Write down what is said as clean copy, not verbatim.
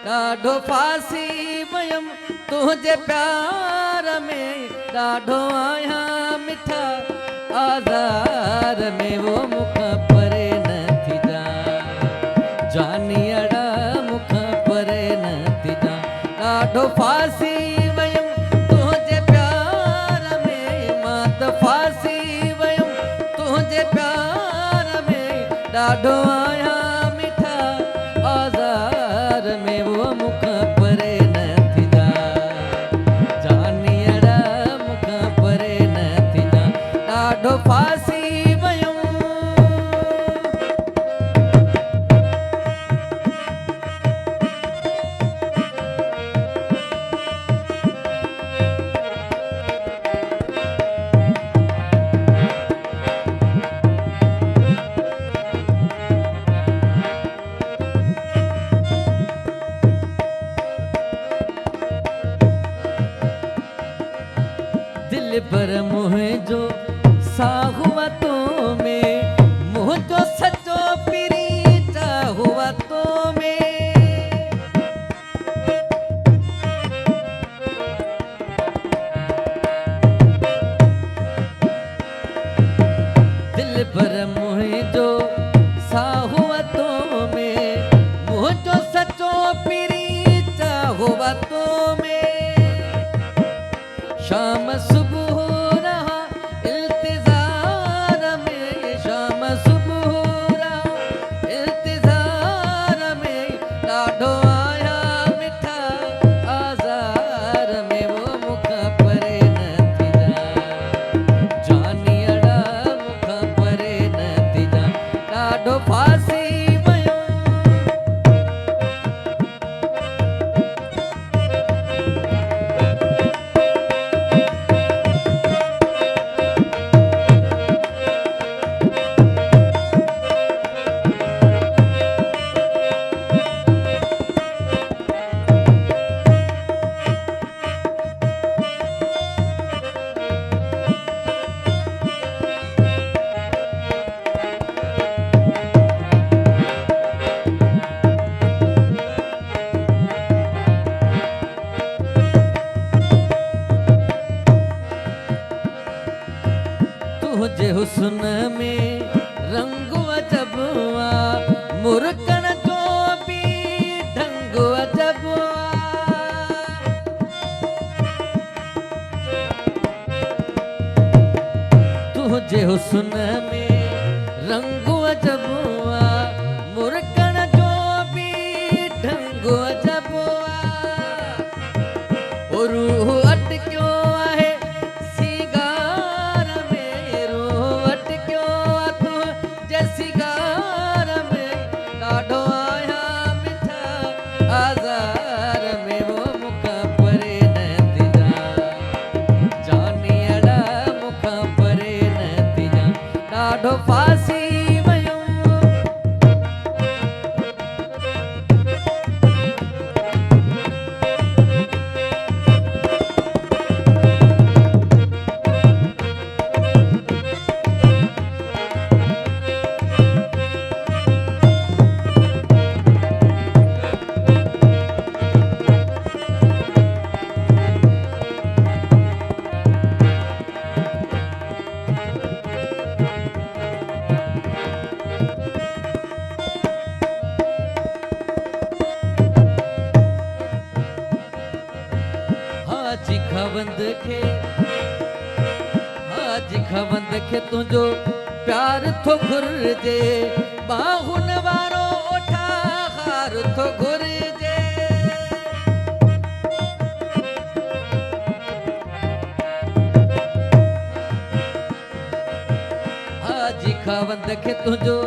ॾाढो फासी वयम तुझे प्यार में, ॾाढो आहियां मिठा आज़ार में, वो मुख परे न थी जा जानियड़ा मुख परे न थी जा। ॾाढो फासी वयम तुझे प्यार में, मां त फासी वयम तुझे प्यार में, ॾाढो आहियां मिठा आज़ार में, वो मुख परे न थी जा जानियड़ा मुख परे न थी जा। ॾाढो फासी वयम दिल पर मुझो साहुआ तो में, मुझो सचो प्रीत हुआ तो में। दिल पर मुझो साहुआ तो में, मुझो सचो प्रीत हुआ तो में। शाम सुबह रहा इल्तिजार में, शाम सुबह रहा इल्तिजार में, ॾाढो आया मिठा आज़ार में, वो मुख परे न थी जा जानियड़ा मुख परे न थी जा। ॾाढो फासी तुझे हुस्न में रंग अजब आ, मुरकन जो भी ढंग अजब आ। तुझे हुस्न में रंग अजब आ, मुरकन जो भी ढंग अजब आ। ओ रूह अटक्यो आहे सिगार में, ॾाढो आया मिठा आज़ार में, वो मुख परे न थी जा जानियड़ा मुख परे न थी जा। ॾाढो फासी हाजी खवंद खे तुंहिंजो प्यार थो घुरिजे, बाहुन वारो ओठा हार थो घुरिजे। हाजी खवंद खे तुंहिंजो